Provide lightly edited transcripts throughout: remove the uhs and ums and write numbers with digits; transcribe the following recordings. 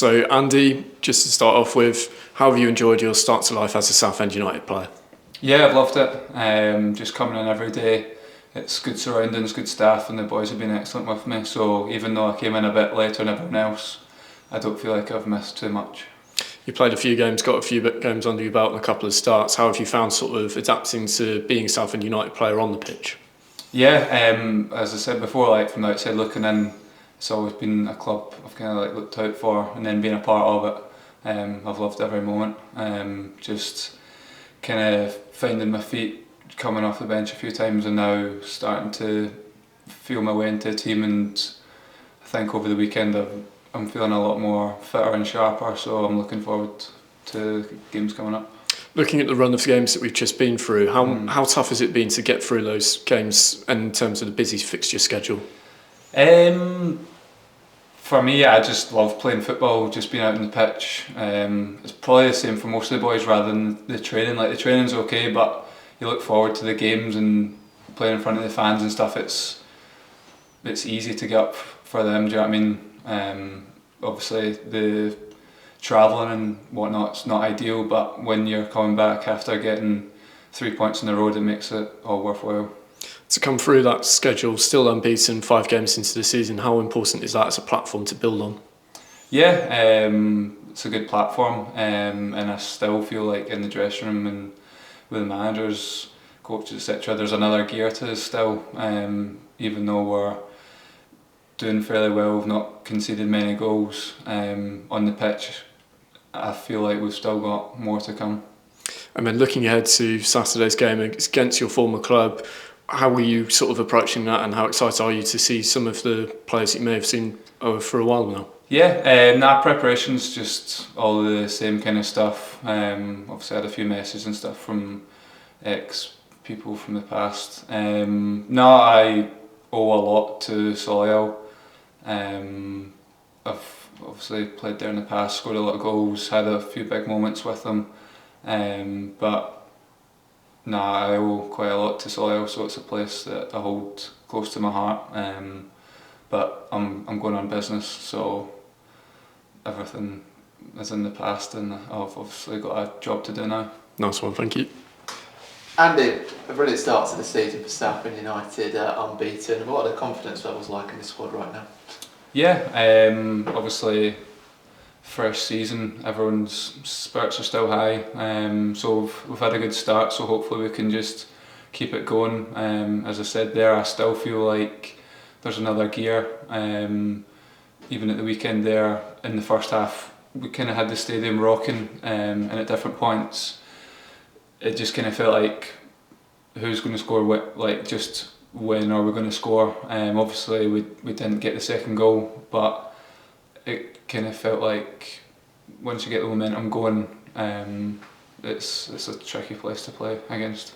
So Andy, just to start off with, how have you enjoyed your start to life as a Southend United player? Yeah, I've loved it. Just coming in every day, it's good surroundings, good staff, and the boys have been excellent with me. So even though I came in a bit later than everyone else, I don't feel like I've missed too much. You played a few games, got a few games under your belt and a couple of starts. How have you found sort of adapting to being a Southend United player on the pitch? Yeah, as I said before, like from the outside looking in, it's always been a club I've kind of like looked out for, and then being a part of it, I've loved every moment. Just kind of finding my feet, coming off the bench a few times, and now starting to feel my way into a team. And I think over the weekend I'm feeling a lot more fitter and sharper, so I'm looking forward to games coming up. Looking at the run of games that we've just been through, how tough has it been to get through those games in terms of the busy fixture schedule? For me, I just love playing football, just being out on the pitch. It's probably the same for most of the boys rather than the training. Like the training's okay, but you look forward to the games and playing in front of the fans and stuff. It's easy to get up for them. Do you know what I mean? Obviously the travelling and whatnot's not ideal, but when you're coming back after getting 3 points in the road, it makes it all worthwhile. To come through that schedule, still unbeaten, 5 games into the season, how important is that as a platform to build on? Yeah, it's a good platform, and I still feel like in the dressing room and with the managers, coaches, etc., there's another gear to us still. Even though we're doing fairly well, we've not conceded many goals on the pitch, I feel like we've still got more to come. And then looking ahead to Saturday's game against your former club, how were you sort of approaching that, and how excited are you to see some of the players that you may have seen for a while now? Yeah, preparation's just all the same kind of stuff. Obviously I had a few messages and stuff from ex-people from the past. I owe a lot to Solihull. I've obviously played there in the past, scored a lot of goals, had a few big moments with them. I owe quite a lot to Solihull, so it's a place that I hold close to my heart. But I'm going on business, so everything is in the past, and I've obviously got a job to do now. Nice one, thank you. Andy, a brilliant start to the season for Southend United, unbeaten. What are the confidence levels like in the squad right now? Yeah, obviously first season, everyone's spirits are still high, so we've had a good start, so hopefully we can just keep it going. As I said there, I still feel like there's another gear. Even at the weekend there, in the first half, we kind of had the stadium rocking, and at different points it just kind of felt like who's going to score, just when are we going to score. Obviously we didn't get the second goal, but it kind of felt like once you get the momentum going, it's a tricky place to play against.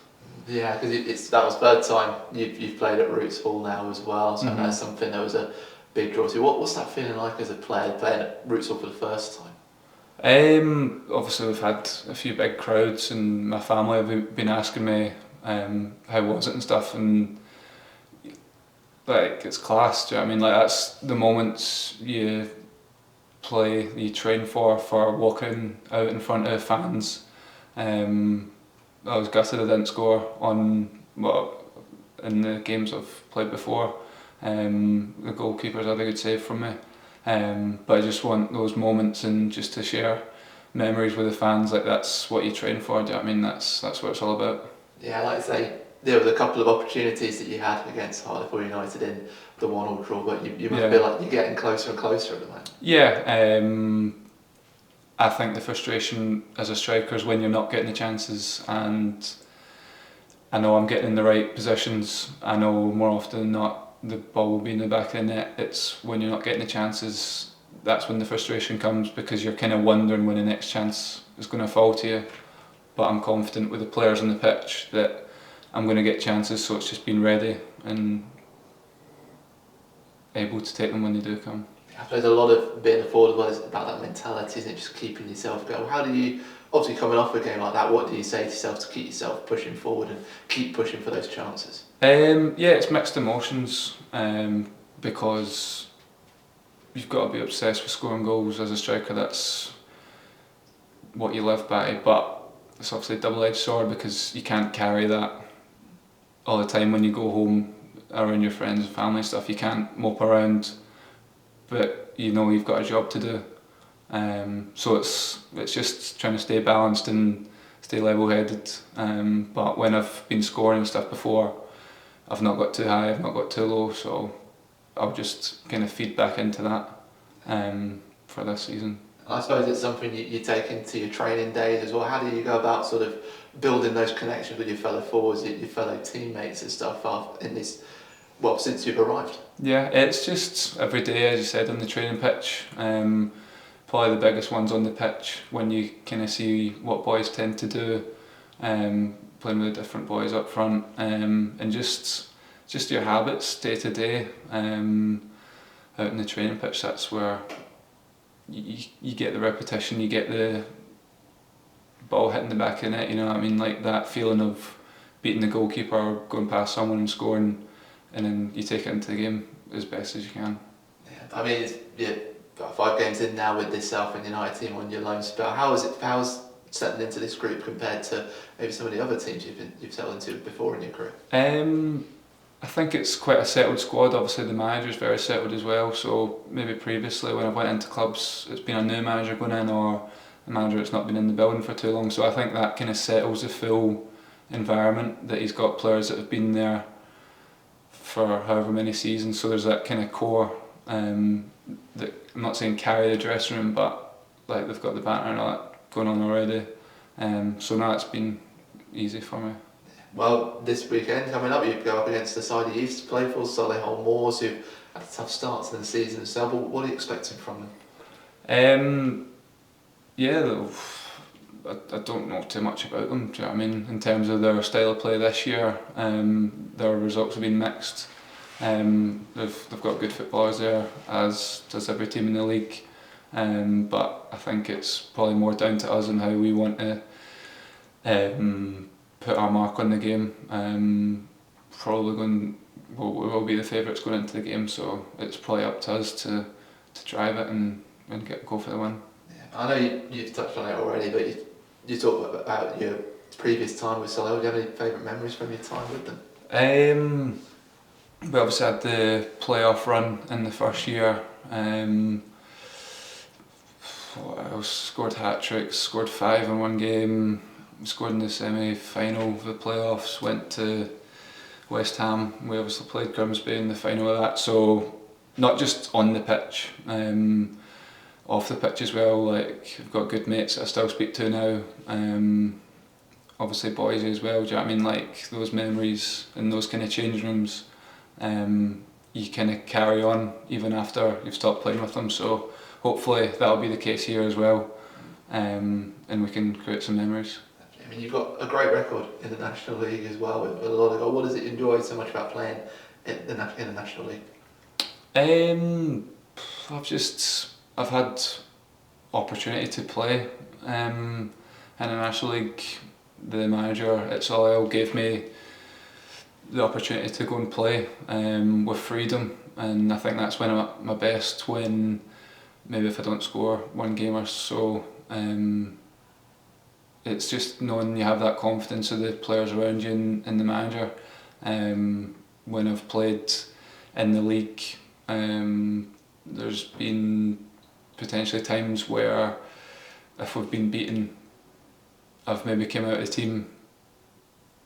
Yeah, because that was third time you've played at Roots Hall now as well, so that's something that was a big draw to you. What's that feeling like as a player playing at Roots Hall for the first time? Obviously we've had a few big crowds, and my family have been asking me how was it and stuff, and like it's class. Do you know what I mean? Like that's the moments you train for walking out in front of fans. I was gutted I didn't score in the games I've played before. The goalkeepers had a good save from me. But I just want those moments and just to share memories with the fans. Like that's what you train for. Do you know what I mean? That's what it's all about. Yeah, like I say, there was a couple of opportunities that you had against Solihull United in the 1-1 draw, but you must feel like you're getting closer and closer at the moment. Yeah, I think the frustration as a striker is when you're not getting the chances, and I know I'm getting in the right positions. I know more often than not the ball will be in the back of the net. It's when you're not getting the chances, that's when the frustration comes, because you're kind of wondering when the next chance is going to fall to you. But I'm confident with the players on the pitch that I'm going to get chances, so it's just being ready and able to take them when they do come. I suppose a lot of being a forward is about that mentality, isn't it? Just keeping yourself going. How do you, obviously coming off a game like that, what do you say to yourself to keep yourself pushing forward and keep pushing for those chances? It's mixed emotions, because you've got to be obsessed with scoring goals as a striker. That's what you live by, but it's obviously a double-edged sword because you can't carry that all the time when you go home around your friends and family and stuff. You can't mope around, but you know you've got a job to do. So it's just trying to stay balanced and stay level-headed. But when I've been scoring and stuff before, I've not got too high, I've not got too low, so I'll just kind of feed back into that for this season. I suppose it's something you take into your training days as well. How do you go about sort of building those connections with your fellow forwards, your fellow teammates and stuff in this, well, since you've arrived? Yeah, it's just every day, as you said, on the training pitch. Probably the biggest ones on the pitch when you kind of see what boys tend to do, playing with different boys up front, and just your habits day to day out in the training pitch. That's where you get the repetition, you get the ball hitting the back of the net, you know what I mean, like that feeling of beating the goalkeeper or going past someone and scoring, and then you take it into the game as best as you can. Yeah, I mean, it's 5 games in now with this Southend United team on your loan spell. How's settling into this group compared to maybe some of the other teams you've settled into before in your career? I think it's quite a settled squad. Obviously the manager's very settled as well, so maybe previously when I went into clubs it's been a new manager going in or a manager that's not been in the building for too long, so I think that kind of settles the full environment, that he's got players that have been there for however many seasons, so there's that kind of core that, I'm not saying carry the dressing room, but like they've got the banter and all that going on already, so now it's been easy for me. Well, this weekend coming up, you go up against the side you used to play for, Solihull Moors, who've had a tough start to the season themselves. What are you expecting from them? Yeah, I don't know too much about them. Do you know what I mean? In terms of their style of play this year, their results have been mixed. They've got good footballers there, as does every team in the league. But I think it's probably more down to us and how we want to put our mark on the game. We will be the favourites going into the game, so it's probably up to us to drive it and go for the win. Yeah, I know you've touched on it already, but you talked about your previous time with Solihull. Do you have any favourite memories from your time with them? We obviously had the playoff run in the first year. I scored hat-tricks, scored 5 in one game, scored in the semi-final of the playoffs, went to West Ham. We obviously played Grimsby in the final of that, so not just on the pitch, off the pitch as well. Like, I've got good mates that I still speak to now, obviously boys as well, do you know what I mean? Like, those memories in those kind of change rooms, you kind of carry on even after you've stopped playing with them, so hopefully that'll be the case here as well, and we can create some memories. I mean, you've got a great record in the National League as well with a lot of goals. What does it enjoy so much about playing in the National League? I've had opportunity to play in the National League. The manager at Solihull gave me the opportunity to go and play with freedom, and I think that's when I'm at my best, when maybe if I don't score one game or so. It's just knowing you have that confidence of the players around you and the manager. When I've played in the league, there's been potentially times where if we've been beaten, I've maybe came out of the team,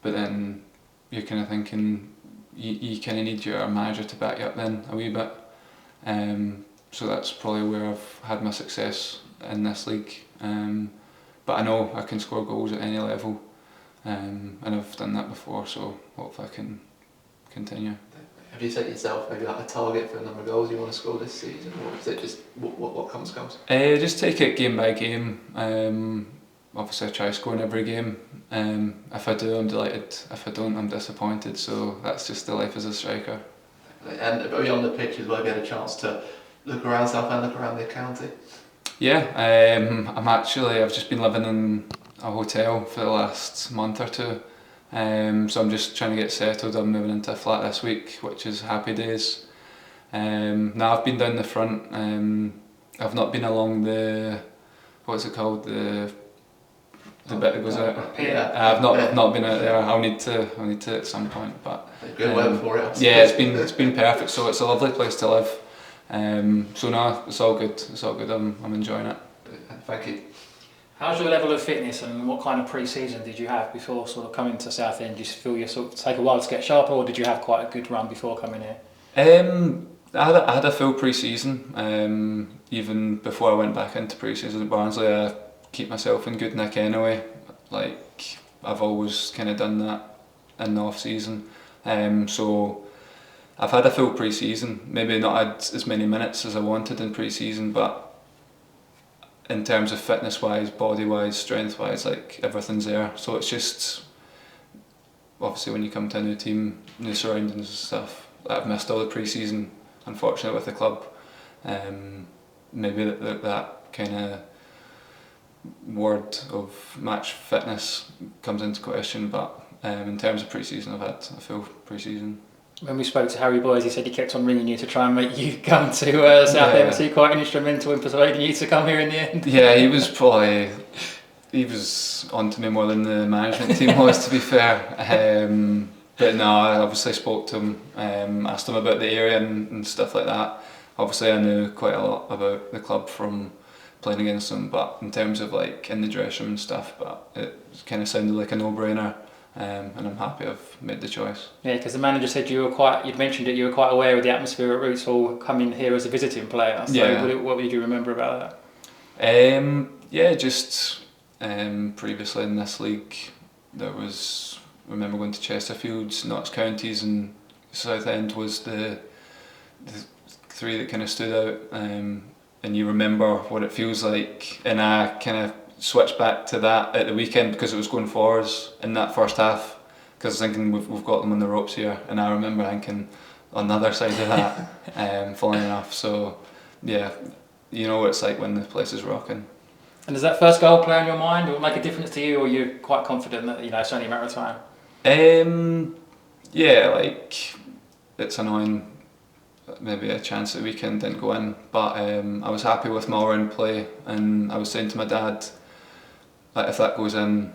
but then you're kind of thinking you kind of need your manager to back you up then a wee bit. So that's probably where I've had my success in this league. But I know I can score goals at any level, and I've done that before, so hopefully I can continue. Have you set yourself maybe like a target for the number of goals you want to score this season, or is it just what comes? Just take it game by game. Obviously I try scoring every game. If I do, I'm delighted. If I don't, I'm disappointed, so that's just the life as a striker. And beyond the pitch as well, have you had a chance to look around Southend, look around the county? Yeah, I've just been living in a hotel for the last month or two, so I'm just trying to get settled. I'm moving into a flat this week, which is happy days. Now I've been down the front. I've not been along the, what's it called, the bit that goes out. Yeah. I've not been out there. I'll need to at some point. But good weather for it. yeah, it's been perfect. So it's a lovely place to live. So no, it's all good. It's all good. I'm enjoying it. Thank you. How's your level of fitness and what kind of pre-season did you have before sort of coming to Southend? Did you feel you sort of take a while to get sharper, or did you have quite a good run before coming here? I had a full pre-season. Even before I went back into pre-season at Barnsley, I keep myself in good nick anyway. Like I've always kind of done that in the off-season. So I've had a full pre-season. Maybe not had as many minutes as I wanted in pre-season, but in terms of fitness-wise, body-wise, strength-wise, like everything's there. So it's just obviously when you come to a new team, new surroundings and stuff. I've missed all the pre-season, unfortunately, with the club. Maybe that kind of word of match fitness comes into question, but in terms of pre-season, I've had a full pre-season. When we spoke to Harry Boys, he said he kept on ringing you to try and make you come to Southend. Was he quite instrumental in persuading you to come here in the end? Yeah, he was on to me more than the management team was, to be fair. But no, I obviously spoke to him, asked him about the area and stuff like that. Obviously I knew quite a lot about the club from playing against them, but in terms of like in the dressing room and stuff, but it kind of sounded like a no-brainer. And I'm happy I've made the choice. Yeah, because the manager said you'd mentioned it, you were quite aware of the atmosphere at Roots Hall coming here as a visiting player. So yeah. What did you remember about that? Yeah, just previously in this league, I remember going to Chesterfields, Notts Counties and Southend was the three that kind of stood out. And you remember what it feels like, and I kind of switched back to that at the weekend because it was going forwards in that first half, because I was thinking we've got them on the ropes here, and I remember thinking on the other side of that, falling off. So yeah, you know what it's like when the place is rocking. And does that first goal play on your mind, or make a difference to you, or you're quite confident that it's only a matter of time? Yeah, like it's annoying. Maybe a chance at the weekend didn't go in, but I was happy with my all-round play, and I was saying to my dad, like, if that goes in,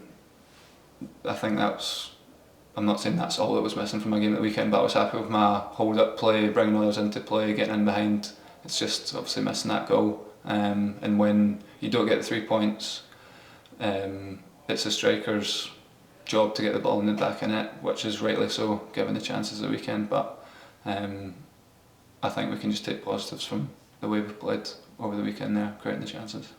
I think I'm not saying that's all that was missing from my game at the weekend, but I was happy with my hold-up play, bringing others into play, getting in behind. It's just obviously missing that goal, and when you don't get the 3 points, it's a striker's job to get the ball in the back of net, which is rightly so, given the chances at the weekend, but I think we can just take positives from the way we've played over the weekend there, creating the chances.